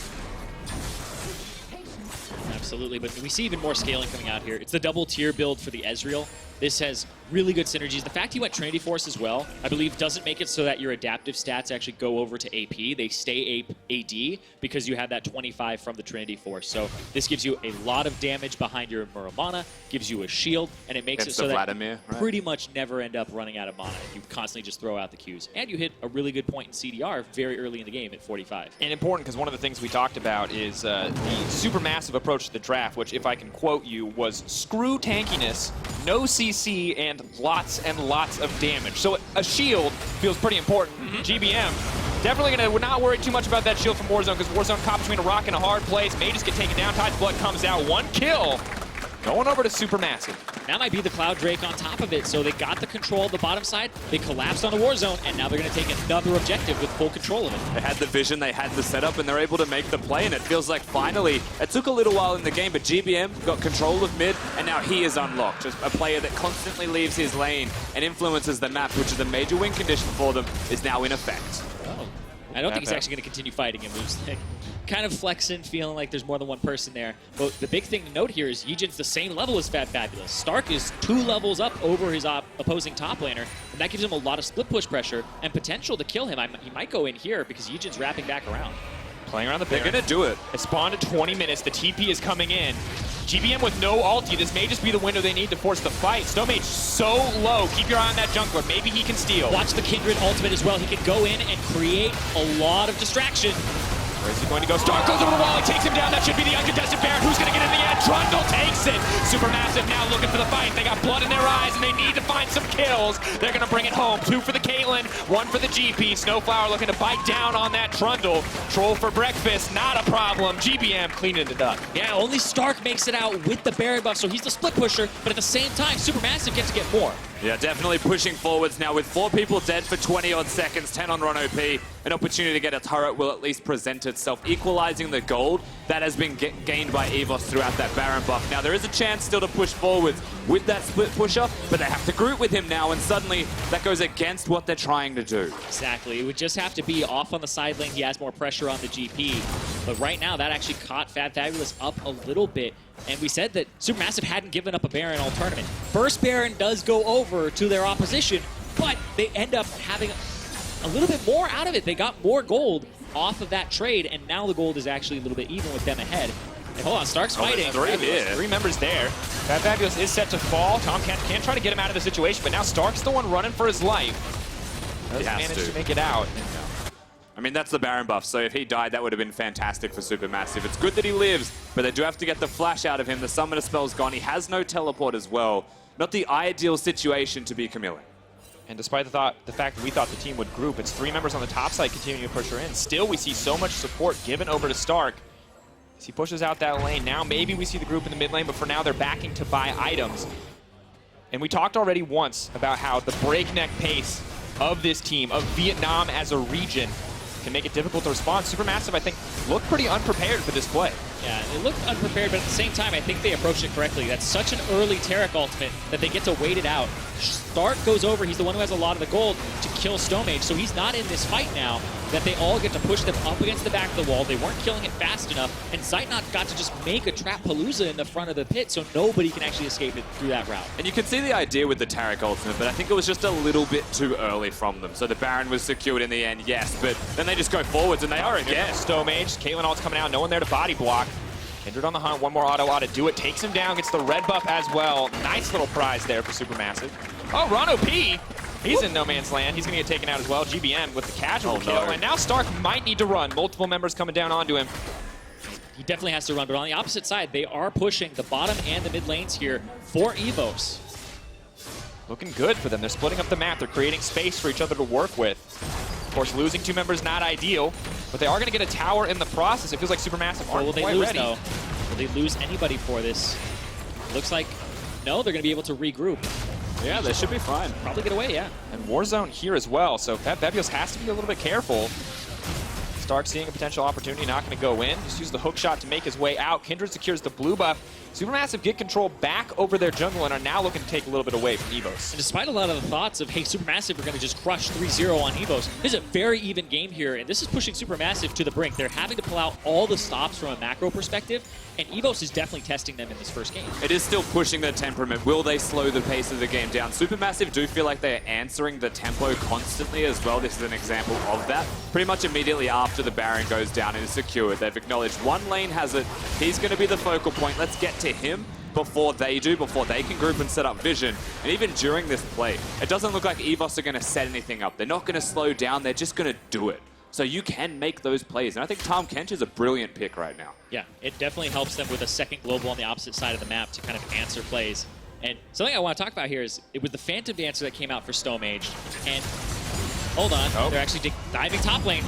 Absolutely, but we see even more scaling coming out here. It's the double tier build for the Ezreal. This has really good synergies. The fact he went Trinity Force as well, I believe, doesn't make it so that your adaptive stats actually go over to AP. They stay AD because you have that 25 from the Trinity Force. So this gives you a lot of damage behind your Muramana, gives you a shield, and it makes it so that Vladimir, you pretty much never end up running out of mana. You constantly just throw out the Qs. And you hit a really good point in CDR very early in the game at 45. And important because one of the things we talked about is the SuperMassive approach to the draft, which, if I can quote you, was screw tankiness, no CC, and lots of damage. So a shield feels pretty important. GBM definitely going to not worry too much about that shield from Warzone because Warzone caught between a rock and a hard place. May just get taken down. Tide's Blood comes out. 1 kill. Going over to SuperMassive. That might be the Cloud Drake on top of it. So they got the control of the bottom side. They collapsed on the Warzone, and now they're going to take another objective with full control of it. They had the vision, they had the setup, and they're able to make the play, and it feels like finally, it took a little while in the game, but GBM got control of mid, and now he is unlocked. Just a player that constantly leaves his lane and influences the map, which is a major win condition for them, is now in effect. Oh. I don't think he's actually going to continue fighting him. He's kind of flexing, feeling like there's more than one person there. But the big thing to note here is YiJin's the same level as fabFabulous. Stark is 2 levels up over his opposing top laner, and that gives him a lot of split push pressure and potential to kill him. He might go in here because YiJin's wrapping back around. Playing around the Baron. They're going to do it. It spawned at 20 minutes. The TP is coming in. GBM with no ulti. This may just be the window they need to force the fight. Stomaged so low. Keep your eye on that jungler. Maybe he can steal. Watch the Kindred ultimate as well. He can go in and create a lot of distraction. Where is he going to go? Stark goes over the wall. He takes him down. That should be the uncontested Baron. Who's going to get in the end? Trundle takes it. SuperMassive now looking for the fight. They got blood in their eyes, and they need to find some kills. They're going to bring it home. 2 for the Caitlyn, 1 for the GP. SnowFlower looking to bite down on that Trundle. Troll for breakfast. Not a problem. GBM cleaning it up. Yeah, only Stark makes it out with the Baron buff, so he's the split pusher, but at the same time, SuperMassive gets to get more. Yeah, definitely pushing forwards now with 4 people dead for 20-odd seconds, 10 on RonOP. An opportunity to get a turret will at least present itself, equalizing the gold that has been gained by EVOS throughout that Baron buff. Now, there is a chance still to push forwards with that split pusher, but they have to group with him now, and suddenly that goes against what they're trying to do. Exactly. It would just have to be off on the side lane. He has more pressure on the GP. But right now, that actually caught fabFabulous up a little bit. And we said that SuperMassive hadn't given up a Baron all tournament. First Baron does go over to their opposition, but they end up having a little bit more out of it. They got more gold off of that trade, and now the gold is actually a little bit even with them ahead. And hold on, Stark's fighting. 3 members there. fabFabulous is set to fall. Tahm can try to get him out of the situation, but now Stark's the one running for his life. Doesn't manage to make it out. I mean, that's the Baron buff, so if he died, that would have been fantastic for SuperMassive. It's good that he lives, but they do have to get the flash out of him. The summoner spell's gone. He has no teleport as well. Not the ideal situation to be Camille. And despite the fact that we thought the team would group, it's 3 members on the top side continuing to push her in. Still, we see so much support given over to Stark. As he pushes out that lane, now maybe we see the group in the mid lane, but for now they're backing to buy items. And we talked already once about how the breakneck pace of this team, of Vietnam as a region, can make it difficult to respond. SuperMassive, I think, looked pretty unprepared for this play. Yeah, it looked unprepared, but at the same time, I think they approached it correctly. That's such an early Taric ultimate that they get to wait it out. Stark goes over, he's the one who has a lot of the gold to kill Stomaged, so he's not in this fight now, that they all get to push them up against the back of the wall. They weren't killing it fast enough, and Zeitnot got to just make a Trap-Palooza in the front of the pit, so nobody can actually escape it through that route. And you can see the idea with the Taric ultimate, but I think it was just a little bit too early from them. So the Baron was secured in the end, yes, but then they just go forwards and they are again. Yeah, Stomaged, Caitlyn ult's coming out, no one there to body block. Kindred on the hunt, one more auto to do it, takes him down, gets the red buff as well. Nice little prize there for SuperMassive. Oh, RonOP, he's in no man's land. He's gonna get taken out as well. GBM with the casual kill, and now Stark might need to run. Multiple members coming down onto him. He definitely has to run, but on the opposite side, they are pushing the bottom and the mid lanes here for EVOS. Looking good for them. They're splitting up the map. They're creating space for each other to work with. Of course, losing 2 members not ideal, but they are going to get a tower in the process. It feels like SuperMassive aren't Will they quite lose, ready. though? Will they lose anybody for this? Looks like, no, they're going to be able to regroup. Yeah, they should be fine. Probably get away, yeah. And Warzone here as well, so fabFabulous has to be a little bit careful. Stark seeing a potential opportunity, not going to go in. Just use the hook shot to make his way out. Kindred secures the blue buff. SuperMassive get control back over their jungle and are now looking to take a little bit away from EVOS. And despite a lot of the thoughts of, hey, SuperMassive are going to just crush 3-0 on EVOS, this is a very even game here, and this is pushing SuperMassive to the brink. They're having to pull out all the stops from a macro perspective, and EVOS is definitely testing them in this first game. It is still pushing their temperament. Will they slow the pace of the game down? SuperMassive do feel like they're answering the tempo constantly as well. This is an example of that. Pretty much immediately after the Baron goes down and is secured, they've acknowledged one lane has it. He's going to be the focal point. Let's get to him before they do, before they can group and set up vision. And even during this play, it doesn't look like EVOS are going to set anything up. They're not going to slow down. They're just going to do it. So you can make those plays. And I think Tahm Kench is a brilliant pick right now. Yeah, it definitely helps them with a second global on the opposite side of the map to kind of answer plays. And something I want to talk about here is it was the Phantom Dancer that came out for Stomaged. And hold on, they're actually diving top lane.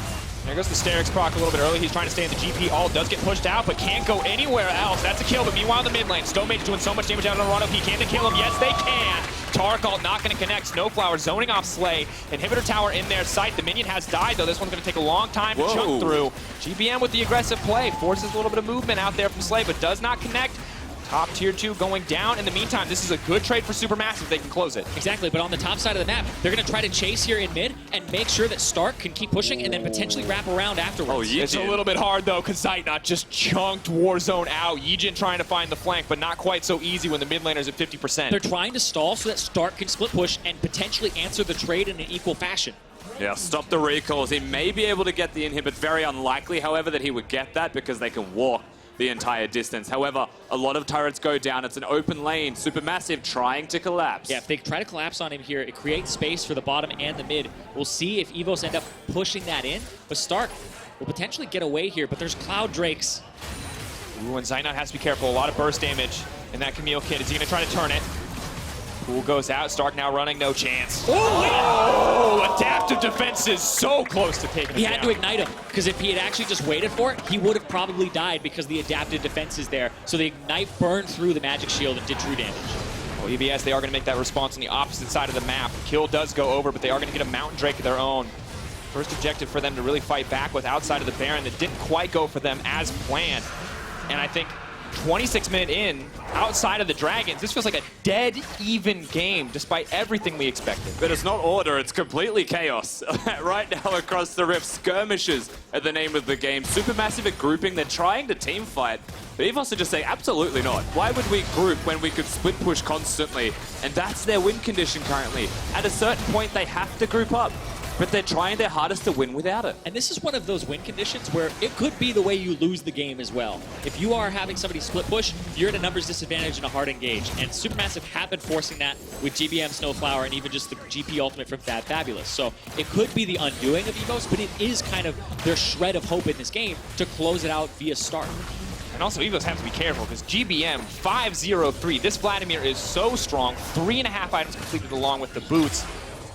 There goes the Starix proc a little bit early. He's trying to stay in the GP. All does get pushed out, but can't go anywhere else. That's a kill, but meanwhile in the mid lane, Stomaged doing so much damage out on RonOP. Can they kill him? Yes, they can. Taric ult not going to connect. SnowFlower zoning off Slay. Inhibitor tower in their sight. The minion has died, though. This one's going to take a long time to chunk through. GBM with the aggressive play. Forces a little bit of movement out there from Slay, but does not connect. Top tier 2 going down. In the meantime, this is a good trade for SuperMassive. They can close it. Exactly, but on the top side of the map, they're going to try to chase here in mid and make sure that Stark can keep pushing and then potentially wrap around afterwards. Oh, YiJin. It's a little bit hard, though, because Zeitnot just chunked Warzone out. YiJin trying to find the flank, but not quite so easy when the mid laner's at 50%. They're trying to stall so that Stark can split push and potentially answer the trade in an equal fashion. Yeah, stop the recalls. He may be able to get the inhibit. Very unlikely, however, that he would get that because they can walk the entire distance. However, a lot of turrets go down. It's an open lane. SuperMassive trying to collapse. Yeah, if they try to collapse on him here, it creates space for the bottom and the mid. We'll see if EVOS end up pushing that in, but Stark will potentially get away here, but there's Cloud Drakes. Ooh, and Zeitnot has to be careful. A lot of burst damage in that Camille kit. Is he going to try to turn it? Pool goes out. Stark now running. No chance. Oh, adaptive defense is so close to taking him He down. had to ignite him, because if he had actually just waited for it, he would have probably died because the adaptive defense is there. So the ignite burned through the magic shield and did true damage. Well, EVS, they are going to make that response on the opposite side of the map. Kill does go over, but they are going to get a Mountain Drake of their own. First objective for them to really fight back with outside of the Baron that didn't quite go for them as planned. And I think 26 minutes in, outside of the Dragons, this feels like a dead even game despite everything we expected. But it's not order, it's completely chaos. Right now across the rift, skirmishes are the name of the game. SuperMassive are grouping, they're trying to team fight. But EVOS are just saying, absolutely not. Why would we group when we could split push constantly? And that's their win condition currently. At a certain point, they have to group up. But they're trying their hardest to win without it. And this is one of those win conditions where it could be the way you lose the game as well. If you are having somebody split push, you're at a numbers disadvantage and a hard engage. And SuperMassive have been forcing that with GBM, SnowFlower, and even just the GP ultimate from fabFabulous. So it could be the undoing of EVOS, but it is kind of their shred of hope in this game to close it out via Stark. And also, EVOS have to be careful because GBM 503. This Vladimir is so strong. 3.5 items completed along with the boots.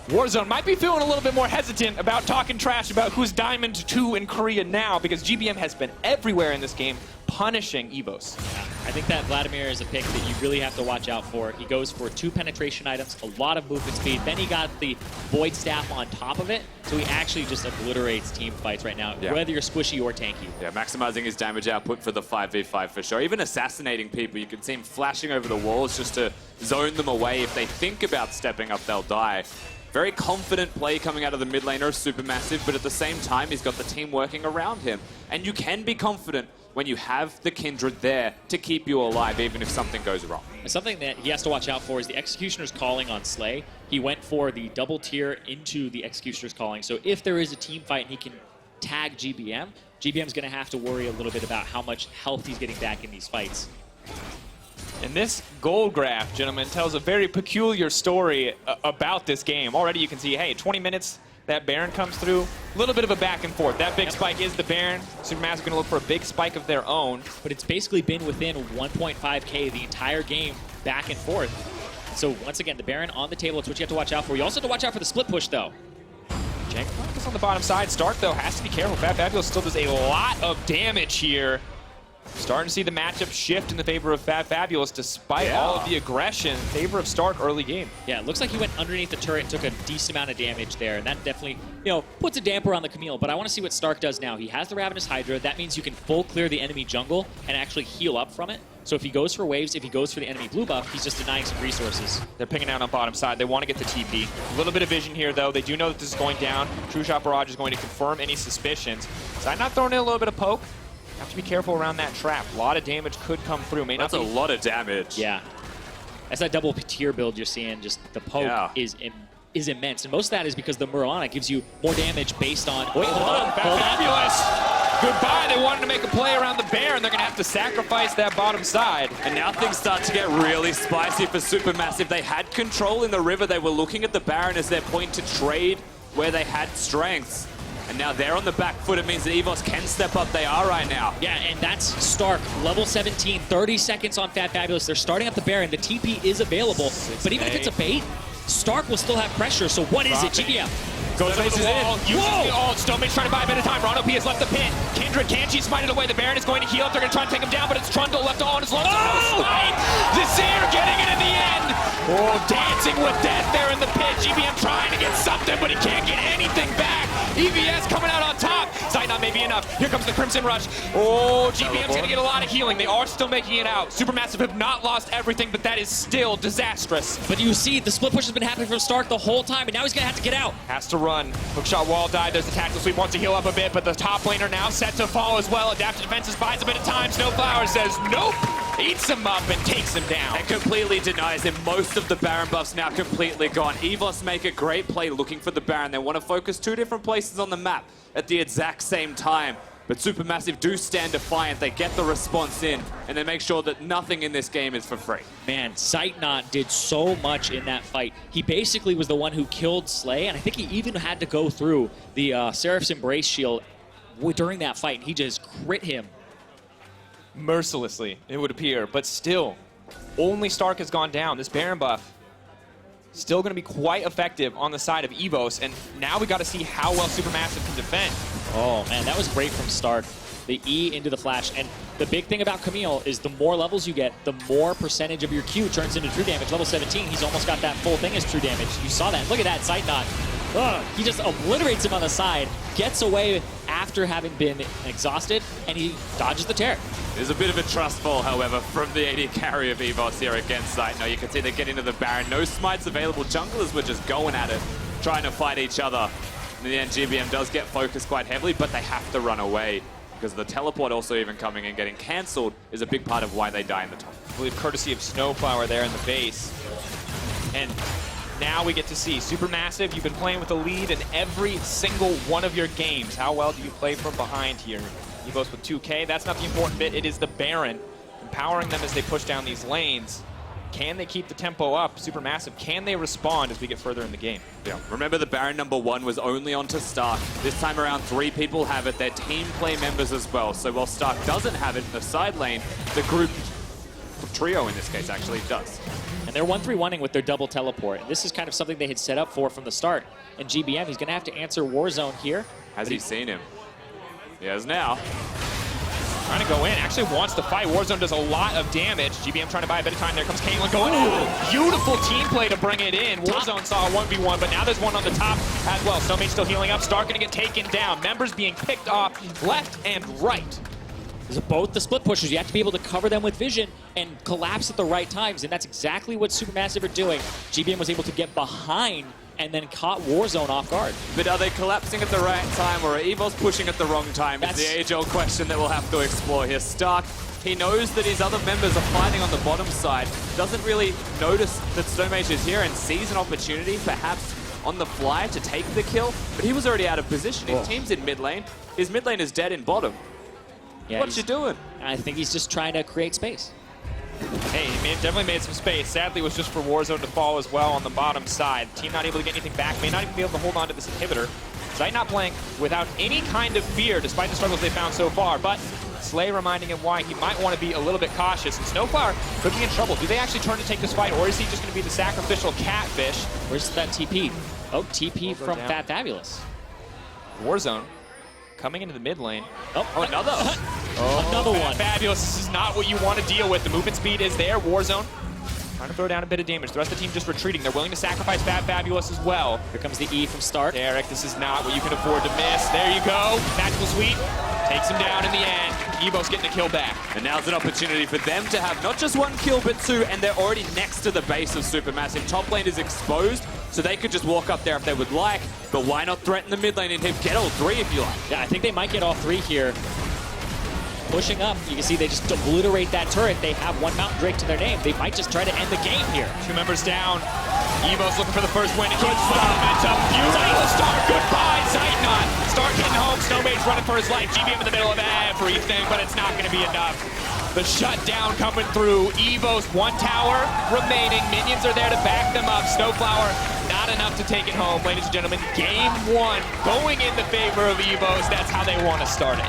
Warzone might be feeling a little bit more hesitant about talking trash about who's Diamond 2 in Korea now because GBM has been everywhere in this game, punishing EVOS. I think that Vladimir is a pick that you really have to watch out for. He goes for 2 penetration items, a lot of movement speed. Then he got the Void Staff on top of it, so he actually just obliterates team fights right now, whether you're squishy or tanky. Yeah, maximizing his damage output for the 5v5 for sure. Even assassinating people, you can see him flashing over the walls just to zone them away. If they think about stepping up, they'll die. Very confident play coming out of the mid laner of SuperMassive, but at the same time, he's got the team working around him. And you can be confident when you have the Kindred there to keep you alive, even if something goes wrong. And something that he has to watch out for is the Executioner's calling on Slay. He went for the double tier into the Executioner's calling, so if there is a team fight and he can tag GBM, GBM's going to have to worry a little bit about how much health he's getting back in these fights. And this goal graph, gentlemen, tells a very peculiar story about this game. Already you can see, hey, 20 minutes, that Baron comes through. A little bit of a back and forth. That big spike is the Baron. SuperMassive going to look for a big spike of their own. But it's basically been within 1.5k the entire game, back and forth. So once again, the Baron on the table. It's what you have to watch out for. You also have to watch out for the split push, though. Gangplank is on the bottom side. Stark, though, has to be careful. fabFabulous still does a lot of damage here. Starting to see the matchup shift in the favor of fabFabulous despite all of the aggression in favor of Stark early game. Yeah, it looks like he went underneath the turret and took a decent amount of damage there, and that definitely, you know, puts a damper on the Camille. But I want to see what Stark does now. He has the Ravenous Hydra. That means you can full clear the enemy jungle and actually heal up from it. So if he goes for waves, if he goes for the enemy blue buff, he's just denying some resources. They're picking out on bottom side. They want to get the TP. A little bit of vision here, though. They do know that this is going down. True Shot Barrage is going to confirm any suspicions. Zeitnot throwing in a little bit of poke. Have to be careful around that trap. A lot of damage could come through. That's a lot of damage. Yeah. That's that double tier build you're seeing. Just the poke is immense. And most of that is because the Murana gives you more damage based on... Wait, hold on. fabFabulous. Goodbye. They wanted to make a play around the Baron. They're going to have to sacrifice that bottom side. And now things start to get really spicy for SuperMassive. They had control in the river. They were looking at the Baron as their point to trade where they had strengths. And now they're on the back foot. It means that EVOS can step up. They are right now. Yeah, and that's Stark, level 17, 30 seconds on fabFabulous. They're starting up the Baron. The TP is available. But even if it's a bait, Stark will still have pressure. So what is it, GBM? Goes over the wall, using the ult. Stomaged trying to buy a bit of time. RonOP has left the pit. Kindred can't smite it away. The Baron is going to heal up. They're going to try and take him down, but it's Trundle left all on his lonesome. No smite! Azir getting it in the end. Oh, dancing with death there in the pit. GBM trying to get something, but he can't get anything back. EVS coming out on top. Zeitnot may be enough. Here comes the Crimson Rush. Oh, GBM's going to get a lot of healing. They are still making it out. SuperMassive have not lost everything, but that is still disastrous. But you see, the split push has been happening from Stark the whole time, and now he's going to have to get out. Has to run. Hookshot wall dive. There's the tactical sweep. Wants to heal up a bit, but the top laner now set to fall as well. Adaptive defenses buys a bit of time. SnowFlower says nope. Eats him up and takes him down. And completely denies him. Most of the Baron buff's now completely gone. EVOS make a great play looking for the Baron. They want to focus 2 different places on the map at the exact same time. But SuperMassive do stand defiant. They get the response in, and they make sure that nothing in this game is for free. Man, Zeitnot did so much in that fight. He basically was the one who killed Slay, and I think he even had to go through the Seraph's Embrace shield during that fight. He just crit him. Mercilessly, it would appear, but still, only Stark has gone down. This Baron buff still going to be quite effective on the side of EVOS, and now we got to see how well SuperMassive can defend. Oh man, that was great from Stark. The E into the flash, and the big thing about Camille is the more levels you get, the more percentage of your Q turns into true damage. Level 17, he's almost got that full thing as true damage. You saw that. Look at that, Zeitnot. He just obliterates him on the side, gets away after having been exhausted, and he dodges the Taric. There's a bit of a trust fall, however, from the AD carry of EVOS here against Zeitnot. You can see they're getting to the Baron. No smites available. Junglers were just going at it, trying to fight each other. In the end, GBM does get focused quite heavily, but they have to run away because the teleport also even coming and getting cancelled is a big part of why they die in the top. I believe courtesy of SnowFlower there in the base. And now we get to see SuperMassive. You've been playing with a lead in every single one of your games. How well do you play from behind here? EVOS with 2K. That's not the important bit. It is the Baron empowering them as they push down these lanes. Can they keep the tempo up? SuperMassive, can they respond as we get further in the game? Yeah. Remember, the Baron #1 was only onto Stark. This time around, 3 people have it. They're team play members as well. So while Stark doesn't have it in the side lane, the group, trio in this case, actually does. And they're 1-3-1ing with their double teleport. And this is kind of something they had set up for from the start. And GBM, he's going to have to answer Warzone here. Has he seen him? He has now. Trying to go in, actually wants to fight. Warzone does a lot of damage. GBM trying to buy a bit of time. There comes Caitlyn going in. Beautiful team play to bring it in. Warzone saw a 1v1, but now there's one on the top as well. Stomaged still healing up. Stark gonna get taken down. Members being picked off left and right. These are both the split pushers. You have to be able to cover them with vision and collapse at the right times, and that's exactly what SuperMassive are doing. GBM was able to get behind and then caught Warzone off guard. But are they collapsing at the right time, or are EVOS pushing at the wrong time? That's the age-old question that we'll have to explore here. Stark, he knows that his other members are fighting on the bottom side, doesn't really notice that Stomaged is here and sees an opportunity, perhaps on the fly, to take the kill, but he was already out of position. His team's in mid lane. His mid lane is dead in bottom. Yeah, what you doing? I think he's just trying to create space. Hey, he definitely made some space. Sadly, it was just for Warzone to fall as well on the bottom side. Team not able to get anything back, may not even be able to hold on to this inhibitor. Zeitnot playing without any kind of fear, despite the struggles they found so far, but Slay reminding him why he might want to be a little bit cautious. And SnowFlower could be in trouble. Do they actually turn to take this fight, or is he just going to be the sacrificial catfish? Where's that TP? Oh, TP from fabFabulous. Warzone coming into the mid lane. Oh, another. Another one. Fabulous. This is not what you want to deal with. The movement speed is there. Warzone trying to throw down a bit of damage. The rest of the team just retreating. They're willing to sacrifice fabFabulous as well. Here comes the E from Stark. Taric, this is not what you can afford to miss. There you go. Magical Sweep takes him down in the end. EVOS getting a kill back. And now's an opportunity for them to have not just one kill, but two, and they're already next to the base of SuperMassive. Top lane is exposed, so they could just walk up there if they would like, but why not threaten the mid lane and hit get all three if you like? Yeah, I think they might get all three here. Pushing up, you can see they just obliterate that turret. They have one Mountain Drake to their name. They might just try to end the game here. Two members down. EVOS looking for the first win. Good momentum. Beautiful start. Goodbye, Zeitnot. Stark getting home. Stomaged running for his life. GBM in the middle of everything, but it's not going to be enough. The shutdown coming through. EVOS, one tower remaining. Minions are there to back them up. SnowFlower, not enough to take it home. Ladies and gentlemen, game one going in the favor of EVOS. That's how they want to start it.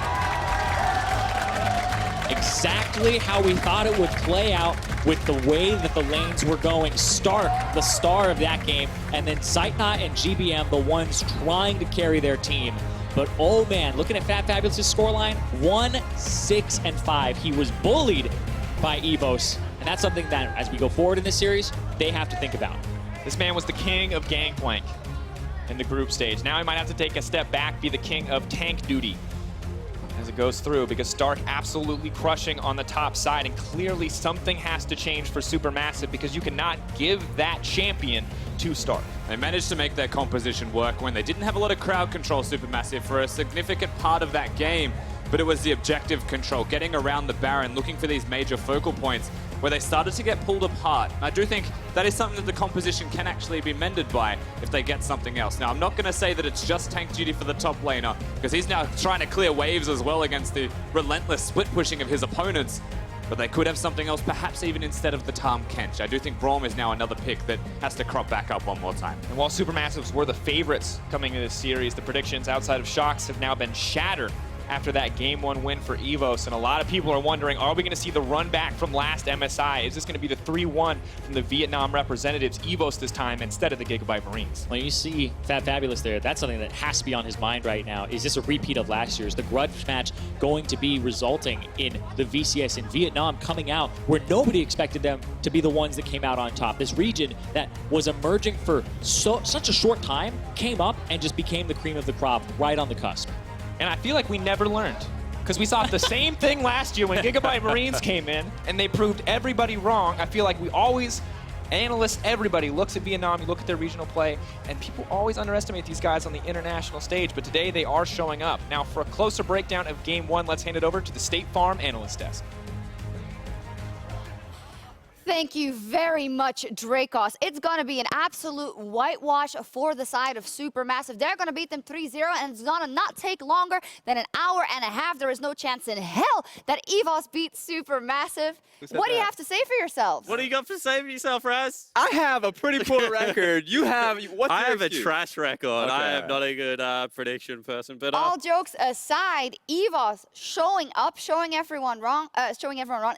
Exactly how we thought it would play out with the way that the lanes were going. Stark, the star of that game, and then Zeitnot and GBM, the ones trying to carry their team. But oh man, looking at fabFabulous' scoreline, 1-6-5. He was bullied by EVOS, and that's something that, as we go forward in this series, they have to think about. This man was the king of Gangplank in the group stage. Now he might have to take a step back, be the king of tank duty as it goes through, because Stark absolutely crushing on the top side, and clearly something has to change for SuperMassive, because you cannot give that champion to Stark. They managed to make their composition work when they didn't have a lot of crowd control, SuperMassive, for a significant part of that game, but it was the objective control, getting around the Baron, looking for these major focal points where they started to get pulled apart. And I do think that is something that the composition can actually be mended by if they get something else. Now, I'm not going to say that it's just tank duty for the top laner, because he's now trying to clear waves as well against the relentless split pushing of his opponents. But they could have something else, perhaps even instead of the Tahm Kench. I do think Braum is now another pick that has to crop back up one more time. And while SuperMassives were the favorites coming into this series, the predictions outside of Shocks have now been shattered after that Game 1 win for EVOS. And a lot of people are wondering, are we going to see the run back from last MSI? Is this going to be the 3-1 from the Vietnam representatives, EVOS this time, instead of the Gigabyte Marines? When you see fabFabulous there, that's something that has to be on his mind right now. Is this a repeat of last year's? The grudge match going to be resulting in the VCS in Vietnam coming out where nobody expected them to be the ones that came out on top. This region that was emerging for such a short time came up and just became the cream of the crop right on the cusp. And I feel like we never learned, because we saw the same thing last year when Gigabyte Marines came in and they proved everybody wrong. I feel like we always, analysts, everybody looks at Vietnam, you look at their regional play, and people always underestimate these guys on the international stage, but today they are showing up. Now, for a closer breakdown of Game 1, let's hand it over to the State Farm Analyst Desk. Thank you very much, Drakos. It's going to be an absolute whitewash for the side of SuperMassive. They're going to beat them 3-0, and it's going to not take longer than an hour and a half. There is no chance in hell that EVOS beats SuperMassive. What do you have to say for yourselves? What do you got to say for yourself, Raz? I have a pretty poor record. You have, what's I your have excuse? a trash record. Okay. I am not a good prediction person, but All jokes aside, EVOS showing up, showing everyone wrong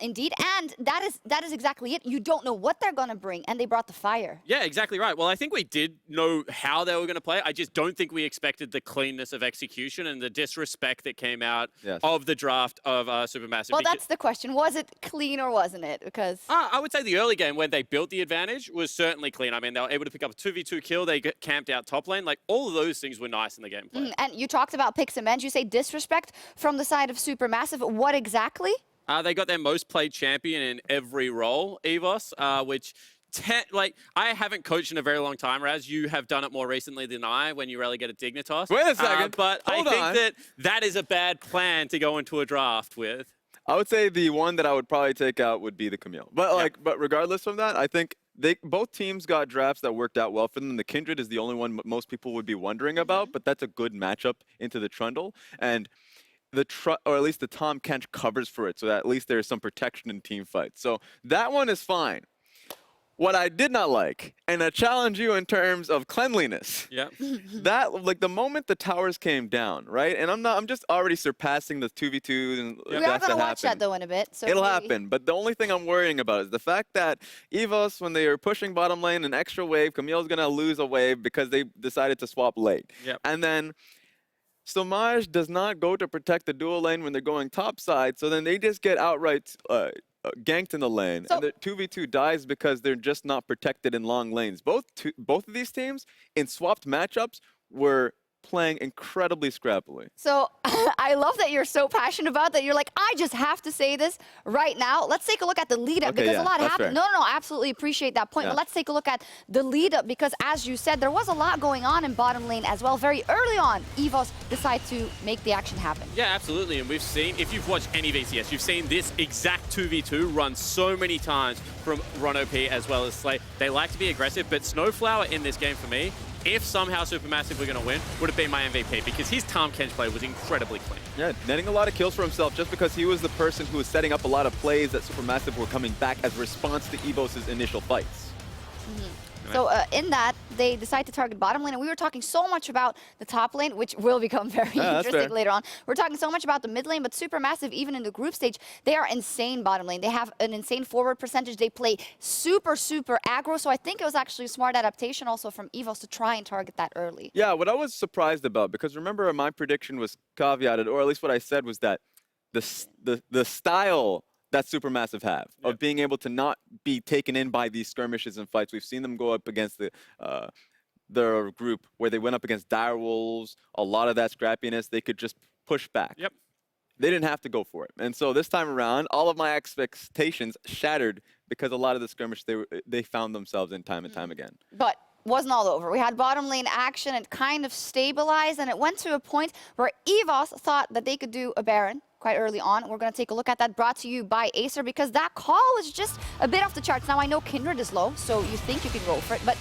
indeed, and that is exactly it. it, you don't know what they're going to bring, and they brought the fire. Yeah, exactly right. Well, I think we did know how they were going to play. I just don't think we expected the cleanness of execution and the disrespect that came out of the draft of SuperMassive. Well, that's the question. Was it clean or wasn't it? Because I would say the early game when they built the advantage was certainly clean. I mean, they were able to pick up a 2v2 kill. They camped out top lane. Like, all of those things were nice in the gameplay. And you talked about picks and bans. You say disrespect from the side of SuperMassive. What exactly? They got their most played champion in every role, EVOS, which, I haven't coached in a very long time, Raz. You have done it more recently than I when you relegated Dignitas. Wait a second. But I think that is a bad plan to go into a draft with. I would say the one that I would probably take out would be the Camille. But but regardless of that, I think both teams got drafts that worked out well for them. The Kindred is the only one most people would be wondering about, but that's a good matchup into the Trundle. And or at least the Tahm Kench covers for it, so that at least there's some protection in team fights. So that one is fine. What I did not like, and I challenge you in terms of cleanliness. Yeah. That, like, the moment the towers came down, right? And I'm just already surpassing the 2v2s and We are going to watch that though in a bit. So it'll happen. But the only thing I'm worrying about is the fact that EVOS, when they are pushing bottom lane, an extra wave, Camille's going to lose a wave because they decided to swap late. Yep. And then Stomaged does not go to protect the dual lane when they're going top side, so then they just get outright ganked in the lane, and the 2v2 dies because they're just not protected in long lanes. Both of these teams in swapped matchups were playing incredibly scrappily. So I love that you're so passionate about that. You're like, I just have to say this right now. Let's take a look at the lead up because a lot happened. No, absolutely appreciate that point. But let's take a look at the lead up because, as you said, there was a lot going on in bottom lane as well. Very early on, EVOS decide to make the action happen. Yeah, absolutely. And we've seen, if you've watched any VCS, you've seen this exact 2v2 run so many times from RonOP as well as Slay. They like to be aggressive, but SnowFlower in this game for me, if somehow SuperMassive were going to win, would have been my MVP because his Tahm Kench play was incredibly clean. Yeah, netting a lot of kills for himself just because he was the person who was setting up a lot of plays that SuperMassive were coming back as a response to EVOS' initial fights. So in that, they decide to target bottom lane, and we were talking so much about the top lane, which will become very interesting later on. We're talking so much about the mid lane, but SuperMassive, even in the group stage, they are insane bottom lane. They have an insane forward percentage. They play super aggro, so I think it was actually a smart adaptation also from EVOS to try and target that early. Yeah, what I was surprised about, because remember my prediction was caveated, or at least what I said was that the style that SuperMassive have of being able to not be taken in by these skirmishes and fights. We've seen them go up against their group where they went up against direwolves, a lot of that scrappiness, they could just push back. Yep. They didn't have to go for it. And so this time around, all of my expectations shattered because a lot of the skirmish they found themselves in time and time again. But wasn't all over. We had bottom lane action, it kind of stabilized, and it went to a point where EVOS thought that they could do a Baron quite early on. We're going to take a look at that, brought to you by Acer, because that call was just a bit off the charts. Now, I know Kindred is low, so you think you can go for it, but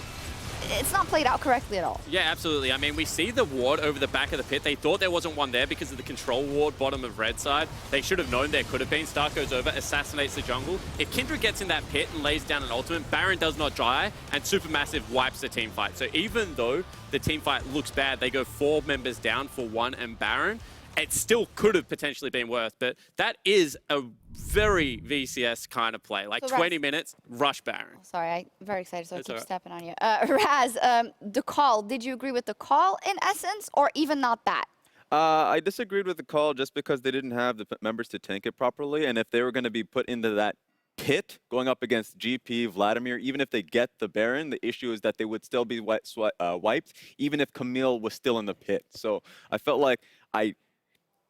it's not played out correctly at all. Yeah, absolutely. I mean, we see the ward over the back of the pit. They thought there wasn't one there because of the control ward bottom of red side. They should have known there could have been. Stark goes over, assassinates the jungle. If Kindred gets in that pit and lays down an ultimate, Baron does not die, and SuperMassive wipes the team fight. So even though the team fight looks bad, they go 4 members down for 1 and Baron. It still could have potentially been worth, but that is a very VCS kind of play. Like so 20 minutes, rush Baron. Oh, sorry, I'm very excited, so I keep stepping on you. Raz, the call, did you agree with the call in essence, or even not that? I disagreed with the call just because they didn't have the members to tank it properly, and if they were going to be put into that pit going up against GP, Vladimir, even if they get the Baron, the issue is that they would still be wiped, even if Camille was still in the pit. So I felt like I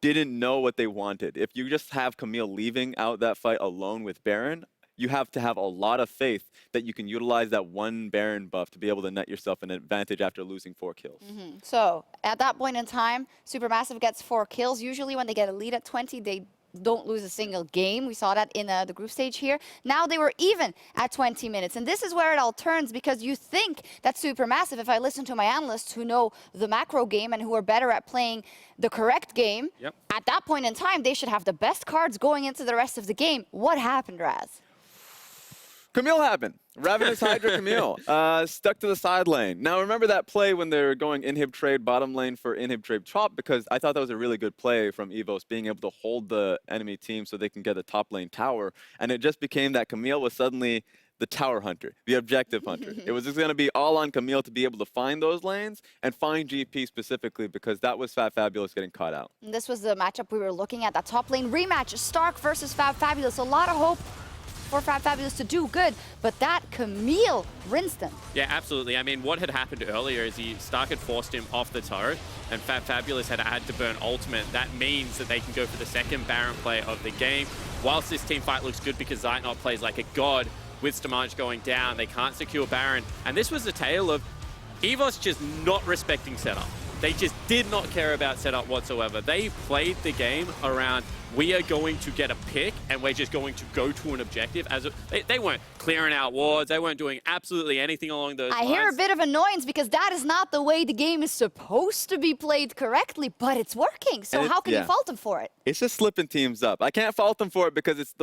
didn't know what they wanted. If you just have Camille leaving out that fight alone with Baron, you have to have a lot of faith that you can utilize that 1 Baron buff to be able to net yourself an advantage after losing 4 kills. So at that point in time, SuperMassive gets 4 kills. Usually when they get a lead at 20, they don't lose a single game. We saw that in the group stage here. Now they were even at 20 minutes. And this is where it all turns, because you think that SuperMassive, if I listen to my analysts who know the macro game and who are better at playing the correct game, at that point in time, they should have the best cards going into the rest of the game. What happened, Raz? Camille happened, Ravenous Hydra Camille stuck to the side lane. Now remember that play when they were going inhib trade bottom lane for inhib trade top, because I thought that was a really good play from EVOS, being able to hold the enemy team so they can get the top lane tower. And it just became that Camille was suddenly the tower hunter, the objective hunter. It was just going to be all on Camille to be able to find those lanes and find GP specifically, because that was fabFabulous getting caught out. And this was the matchup we were looking at, that top lane rematch, Stark versus fabFabulous. A lot of hope for fabFabulous to do good, but that Camille rinsed them. Yeah, absolutely. I mean, what had happened earlier is Stark had forced him off the turret, and fabFabulous had to burn ultimate. That means that they can go for the second Baron play of the game. Whilst this team fight looks good because Zeitnot plays like a god, with Stomaged going down, they can't secure Baron. And this was the tale of EVOS just not respecting setup. They just did not care about setup whatsoever. They played the game around, we are going to get a pick and we're just going to go to an objective. They weren't clearing out wards. They weren't doing absolutely anything along those lines. I hear a bit of annoyance because that is not the way the game is supposed to be played correctly, but it's working. So how can you fault them for it? It's just slipping teams up. I can't fault them for it because it's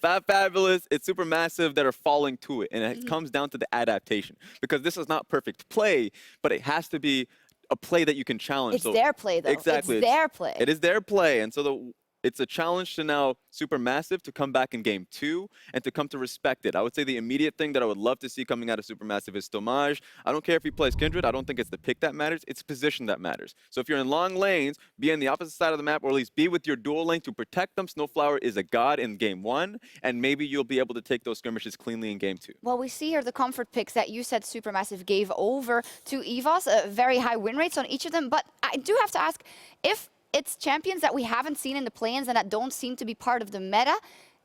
fabFabulous, it's SuperMassive that are falling to it. And it comes down to the adaptation, because this is not perfect play, but it has to be a play that you can challenge. It's their play, though. Exactly. It's their play. It is their play. And so it's a challenge to now SuperMassive to come back in game 2 and to come to respect it. I would say the immediate thing that I would love to see coming out of SuperMassive is Stomaged. I don't care if he plays Kindred. I don't think it's the pick that matters. It's position that matters. So if you're in long lanes, be on the opposite side of the map, or at least be with your dual lane to protect them. SnowFlower is a god in game 1, and maybe you'll be able to take those skirmishes cleanly in game 2. Well, we see here the comfort picks that you said SuperMassive gave over to EVOS. Very high win rates on each of them. But I do have to ask, if it's champions that we haven't seen in the play-ins and that don't seem to be part of the meta,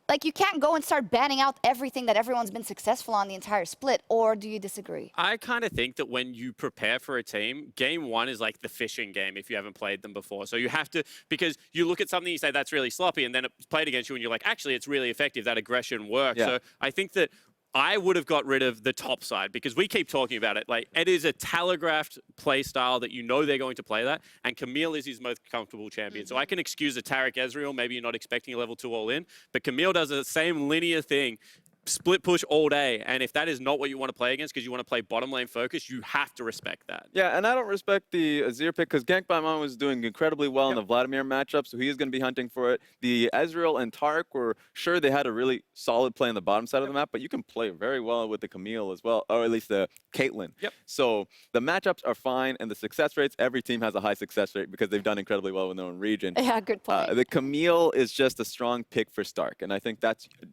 like, you can't go and start banning out everything that everyone's been successful on the entire split, or do you disagree? I kind of think that when you prepare for a team, game 1 is like the fishing game if you haven't played them before. So you have to, because you look at something, you say that's really sloppy, and then it's played against you and you're like, actually, it's really effective. That aggression works. Yeah. So I think that I would have got rid of the top side, because we keep talking about it. Like, it is a telegraphed play style that you know they're going to play that, and Camille is his most comfortable champion. So I can excuse a Taric Ezreal, maybe you're not expecting a level 2 all in, but Camille does the same linear thing. Split push all day, and if that is not what you want to play against because you want to play bottom lane focus, you have to respect that. Yeah, and I don't respect the Azir pick because Gangplank was doing incredibly well in the Vladimir matchup, so he is going to be hunting for it. The Ezreal and Taric were sure they had a really solid play on the bottom side of the map, but you can play very well with the Camille as well, or at least the Caitlyn. So the matchups are fine, and the success rates, every team has a high success rate because they've done incredibly well in their own region. Yeah, good point. The Camille is just a strong pick for Stark, and I think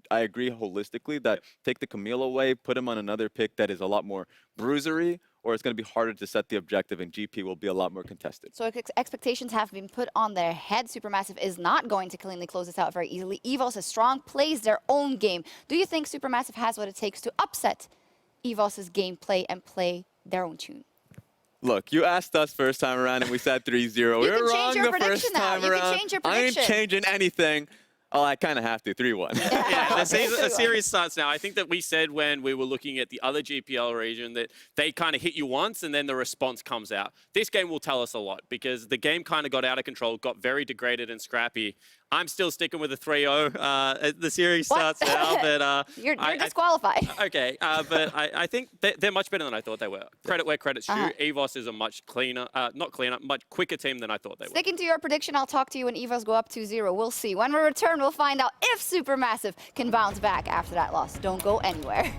I agree holistically that take the Camille away, put him on another pick that is a lot more bruisery, or it's going to be harder to set the objective, and GP will be a lot more contested. So expectations have been put on their head. SuperMassive is not going to cleanly close this out very easily. EVOS is strong, plays their own game. Do you think SuperMassive has what it takes to upset EVOS's gameplay and play their own tune? Look, you asked us first time around, and we said 3-0. We were wrong the first time around. You can change your prediction. I ain't changing anything. Oh, I kind of have to. 3-1. Yeah, the series starts now. I think that we said when we were looking at the other GPL region that they kind of hit you once and then the response comes out. This game will tell us a lot because the game kind of got out of control, got very degraded and scrappy. I'm still sticking with a 3-0. The series starts now, but you're disqualified. Okay, but I think they're much better than I thought they were. Credit where credit's due. EVOS is a much cleaner, not cleaner, much quicker team than I thought they were. Sticking to your prediction, I'll talk to you when EVOS go up 2-0. We'll see. When we return, we'll find out if SuperMassive can bounce back after that loss. Don't go anywhere.